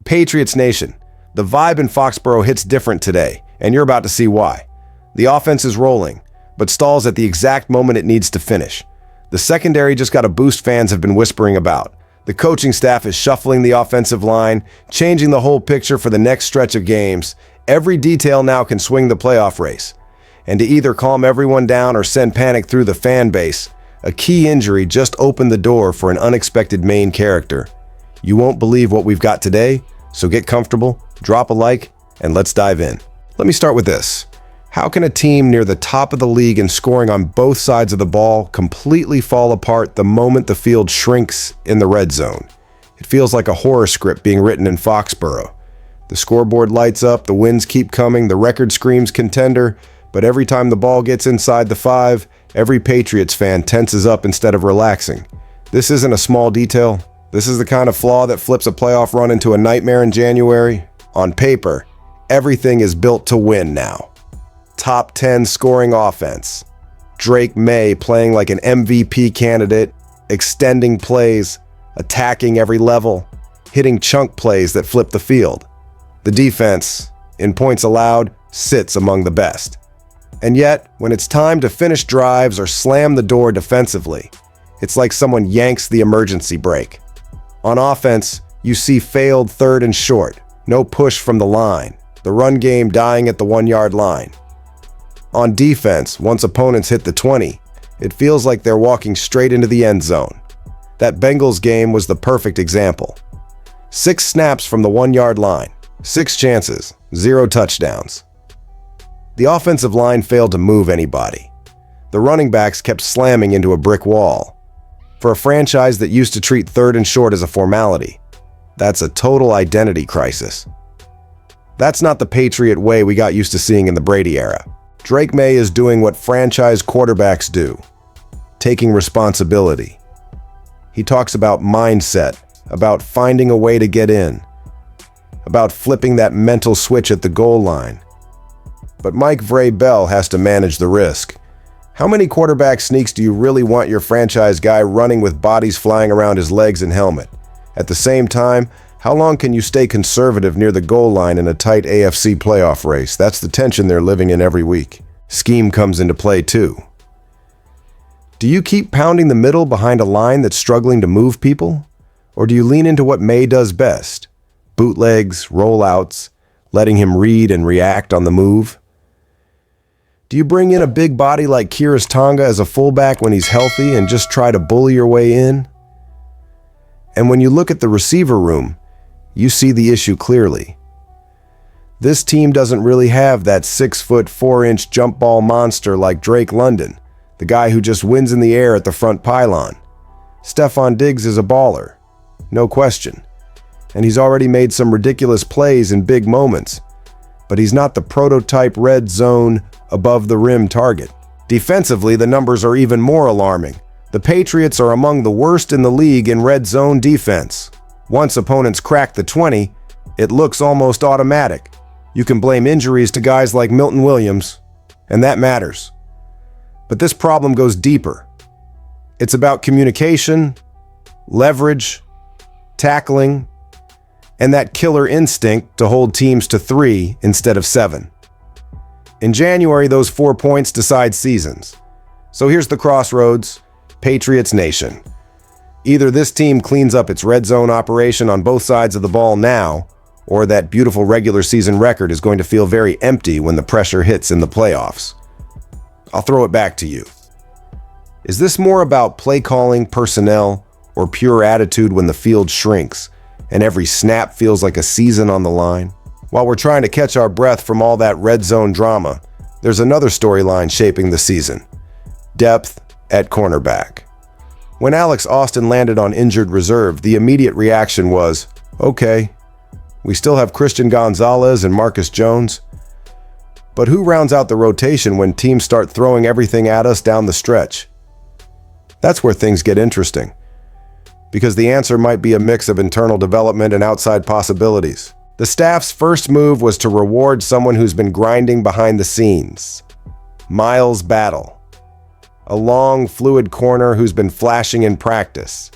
Patriots Nation, the vibe in Foxborough hits different today, and you're about to see why. The offense is rolling, but stalls at the exact moment it needs to finish. The secondary just got a boost fans have been whispering about. The coaching staff is shuffling the offensive line, changing the whole picture for the next stretch of games. Every detail now can swing the playoff race. And to either calm everyone down or send panic through the fan base, a key injury just opened the door for an unexpected main character. You won't believe what we've got today, so get comfortable, drop a like, and let's dive in. Let me start with this. How can a team near the top of the league in scoring on both sides of the ball completely fall apart the moment the field shrinks in the red zone? It feels like a horror script being written in Foxborough. The scoreboard lights up, the wins keep coming, the record screams contender, but every time the ball gets inside the 5, every Patriots fan tenses up instead of relaxing. This isn't a small detail. This is the kind of flaw that flips a playoff run into a nightmare in January. On paper, everything is built to win now. Top 10 scoring offense. Drake May playing like an MVP candidate, extending plays, attacking every level, hitting chunk plays that flip the field. The defense, in points allowed, sits among the best. And yet, when it's time to finish drives or slam the door defensively, it's like someone yanks the emergency brake. On offense, you see failed 3rd and short, no push from the line, the run game dying at the 1-yard line. On defense, once opponents hit the 20, it feels like they're walking straight into the end zone. That Bengals game was the perfect example. 6 snaps from the 1-yard line, 6 chances, 0 touchdowns. The offensive line failed to move anybody. The running backs kept slamming into a brick wall. For a franchise that used to treat 3rd and short as a formality, that's a total identity crisis. That's not the Patriot way we got used to seeing in the Brady era. Drake May is doing what franchise quarterbacks do, taking responsibility. He talks about mindset, about finding a way to get in, about flipping that mental switch at the goal line. But Mike Vrabel has to manage the risk. How many quarterback sneaks do you really want your franchise guy running with bodies flying around his legs and helmet? At the same time, how long can you stay conservative near the goal line in a tight AFC playoff race? That's the tension they're living in every week. Scheme comes into play too. Do you keep pounding the middle behind a line that's struggling to move people? Or do you lean into what May does best? Bootlegs, rollouts, letting him read and react on the move? Do you bring in a big body like Kyrus Tonga as a fullback when he's healthy and just try to bully your way in? And when you look at the receiver room, you see the issue clearly. This team doesn't really have that 6-foot, 4-inch jump ball monster like Drake London, the guy who just wins in the air at the front pylon. Stefon Diggs is a baller, no question. And he's already made some ridiculous plays in big moments, but he's not the prototype red zone, above the rim target. Defensively, the numbers are even more alarming. The Patriots are among the worst in the league in red zone defense. Once opponents crack the 20, it looks almost automatic. You can blame injuries to guys like Milton Williams, and that matters. But this problem goes deeper. It's about communication, leverage, tackling, and that killer instinct to hold teams to 3 instead of 7. In January, those 4 points decide seasons. So here's the crossroads, Patriots Nation. Either this team cleans up its red zone operation on both sides of the ball now, or that beautiful regular season record is going to feel very empty when the pressure hits in the playoffs. I'll throw it back to you. Is this more about play calling, personnel, or pure attitude when the field shrinks and every snap feels like a season on the line? While we're trying to catch our breath from all that red zone drama, there's another storyline shaping the season. Depth at cornerback. When Alex Austin landed on injured reserve, the immediate reaction was, okay, we still have Christian Gonzalez and Marcus Jones. But who rounds out the rotation when teams start throwing everything at us down the stretch? That's where things get interesting, because the answer might be a mix of internal development and outside possibilities. The staff's first move was to reward someone who's been grinding behind the scenes. Miles Battle. A long, fluid corner who's been flashing in practice.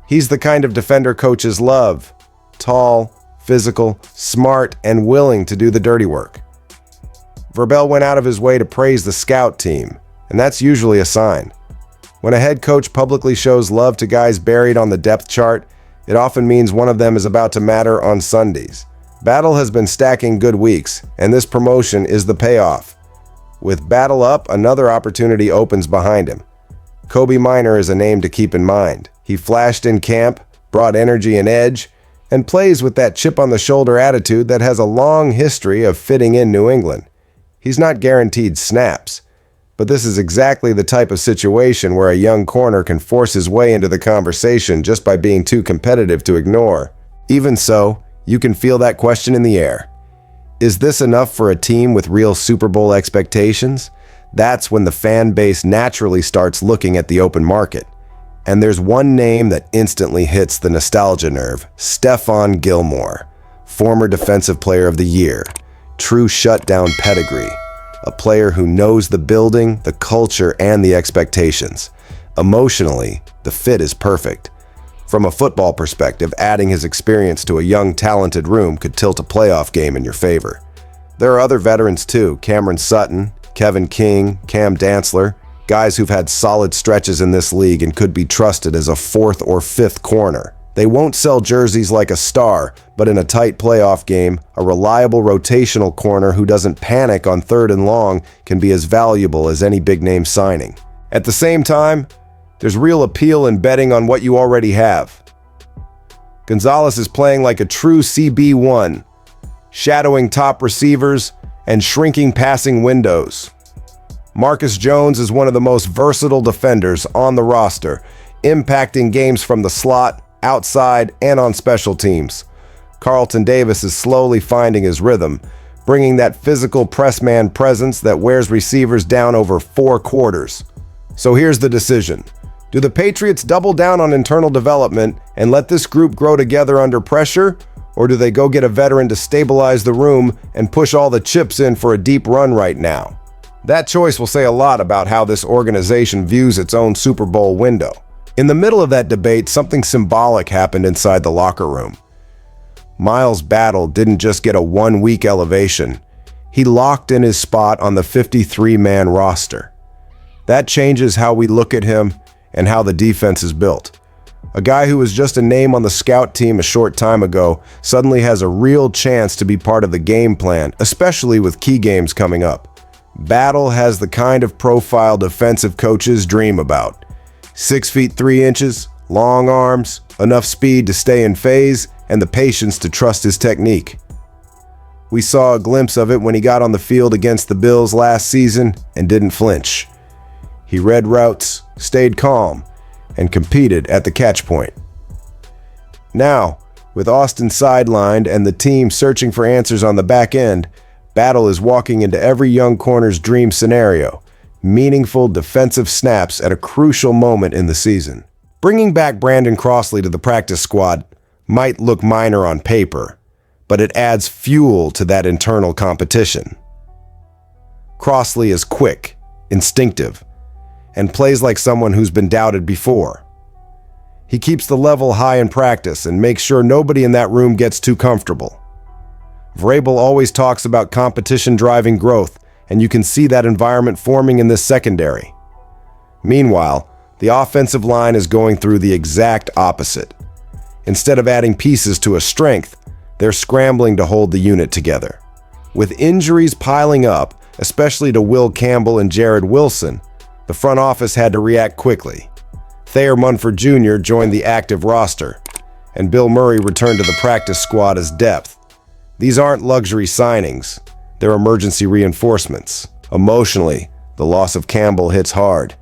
He's the kind of defender coaches love. Tall, physical, smart, and willing to do the dirty work. Verbel went out of his way to praise the scout team, and that's usually a sign. When a head coach publicly shows love to guys buried on the depth chart, it often means one of them is about to matter on Sundays. Battle has been stacking good weeks, and this promotion is the payoff. With Battle up, another opportunity opens behind him. Kobe Minor is a name to keep in mind. He flashed in camp, brought energy and edge, and plays with that chip-on-the-shoulder attitude that has a long history of fitting in New England. He's not guaranteed snaps, but this is exactly the type of situation where a young corner can force his way into the conversation just by being too competitive to ignore. Even so, you can feel that question in the air. Is this enough for a team with real Super Bowl expectations? That's when the fan base naturally starts looking at the open market. And there's one name that instantly hits the nostalgia nerve: Stephon Gilmore, former Defensive Player of the Year, true shutdown pedigree, a player who knows the building, the culture, and the expectations. Emotionally, the fit is perfect. From a football perspective, adding his experience to a young, talented room could tilt a playoff game in your favor. There are other veterans too: Cameron Sutton, Kevin King, Cam Dantzler, guys who've had solid stretches in this league and could be trusted as a fourth or fifth corner. They won't sell jerseys like a star, but in a tight playoff game, a reliable rotational corner who doesn't panic on 3rd and long can be as valuable as any big-name signing. At the same time, there's real appeal in betting on what you already have. Gonzalez is playing like a true CB1, shadowing top receivers and shrinking passing windows. Marcus Jones is one of the most versatile defenders on the roster, impacting games from the slot, outside, and on special teams. Carlton Davis is slowly finding his rhythm, bringing that physical press man presence that wears receivers down over 4 quarters. So here's the decision. Do the Patriots double down on internal development and let this group grow together under pressure, or do they go get a veteran to stabilize the room and push all the chips in for a deep run right now? That choice will say a lot about how this organization views its own Super Bowl window. In the middle of that debate, something symbolic happened inside the locker room. Miles Battle didn't just get a 1-week elevation. He locked in his spot on the 53-man roster. That changes how we look at him and how the defense is built. A guy who was just a name on the scout team a short time ago suddenly has a real chance to be part of the game plan, especially with key games coming up. Battle has the kind of profile defensive coaches dream about. 6 feet 3 inches, long arms, enough speed to stay in phase, and the patience to trust his technique. We saw a glimpse of it when he got on the field against the Bills last season and didn't flinch. He read routes, stayed calm, and competed at the catch point. Now, with Austin sidelined and the team searching for answers on the back end, Battle is walking into every young corner's dream scenario: meaningful defensive snaps at a crucial moment in the season. Bringing back Brandon Crossley to the practice squad might look minor on paper, but it adds fuel to that internal competition. Crossley is quick, instinctive, and plays like someone who's been doubted before. He keeps the level high in practice and makes sure nobody in that room gets too comfortable. Vrabel always talks about competition driving growth, and you can see that environment forming in this secondary. Meanwhile, the offensive line is going through the exact opposite. Instead of adding pieces to a strength, they're scrambling to hold the unit together. With injuries piling up, especially to Will Campbell and Jared Wilson, the front office had to react quickly. Thayer Munford Jr. joined the active roster, and Bill Murray returned to the practice squad as depth. These aren't luxury signings, they're emergency reinforcements. Emotionally, the loss of Campbell hits hard.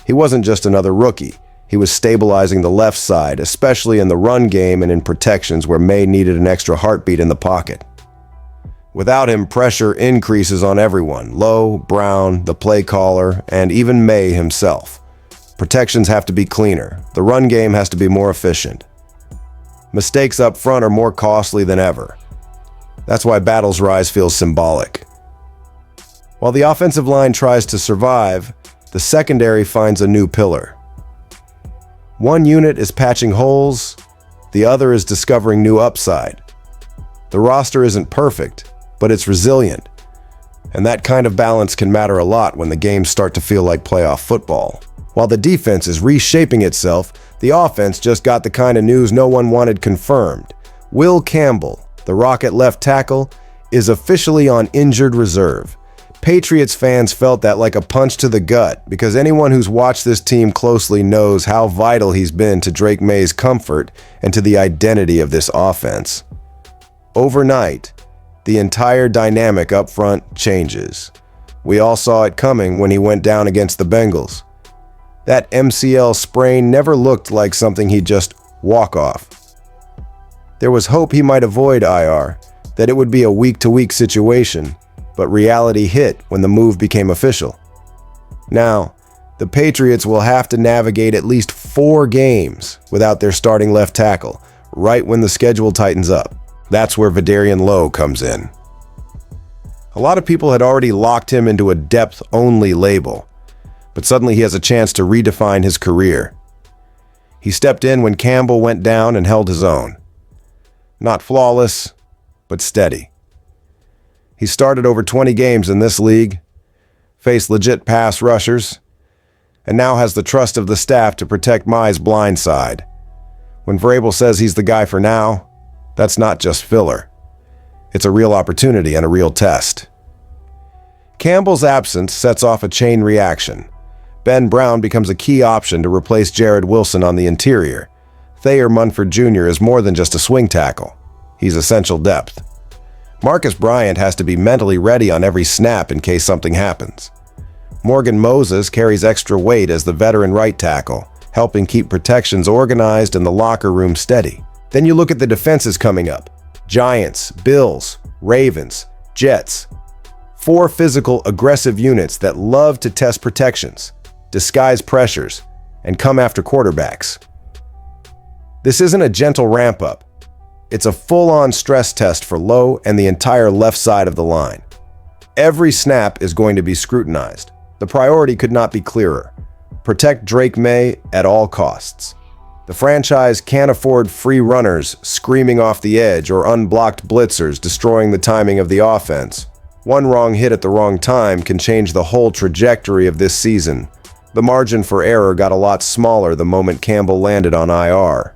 He wasn't just another rookie, he was stabilizing the left side, especially in the run game and in protections where May needed an extra heartbeat in the pocket. Without him, pressure increases on everyone: Lowe, Brown, the play caller, and even May himself. Protections have to be cleaner, the run game has to be more efficient. Mistakes up front are more costly than ever. That's why Battle's rise feels symbolic. While the offensive line tries to survive, the secondary finds a new pillar. One unit is patching holes, the other is discovering new upside. The roster isn't perfect, but it's resilient. And that kind of balance can matter a lot when the games start to feel like playoff football. While the defense is reshaping itself, the offense just got the kind of news no one wanted confirmed. Will Campbell, the Rocket left tackle, is officially on injured reserve. Patriots fans felt that like a punch to the gut because anyone who's watched this team closely knows how vital he's been to Drake May's comfort and to the identity of this offense. Overnight, the entire dynamic up front changes. We all saw it coming when he went down against the Bengals. That MCL sprain never looked like something he'd just walk off. There was hope he might avoid IR, that it would be a week-to-week situation, but reality hit when the move became official. Now, the Patriots will have to navigate at least 4 games without their starting left tackle, right when the schedule tightens up. That's where Vidarian Lowe comes in. A lot of people had already locked him into a depth-only label, but suddenly he has a chance to redefine his career. He stepped in when Campbell went down and held his own. Not flawless, but steady. He started over 20 games in this league, faced legit pass rushers, and now has the trust of the staff to protect Mai's blind side. When Vrabel says he's the guy for now, that's not just filler. It's a real opportunity and a real test. Campbell's absence sets off a chain reaction. Ben Brown becomes a key option to replace Jared Wilson on the interior. Thayer Munford Jr. is more than just a swing tackle. He's essential depth. Marcus Bryant has to be mentally ready on every snap in case something happens. Morgan Moses carries extra weight as the veteran right tackle, helping keep protections organized and the locker room steady. Then you look at the defenses coming up. Giants, Bills, Ravens, Jets. 4 physical, aggressive units that love to test protections, disguise pressures, and come after quarterbacks. This isn't a gentle ramp-up. It's a full-on stress test for Lowe and the entire left side of the line. Every snap is going to be scrutinized. The priority could not be clearer. Protect Drake May at all costs. The franchise can't afford free runners screaming off the edge or unblocked blitzers destroying the timing of the offense. One wrong hit at the wrong time can change the whole trajectory of this season. The margin for error got a lot smaller the moment Campbell landed on IR.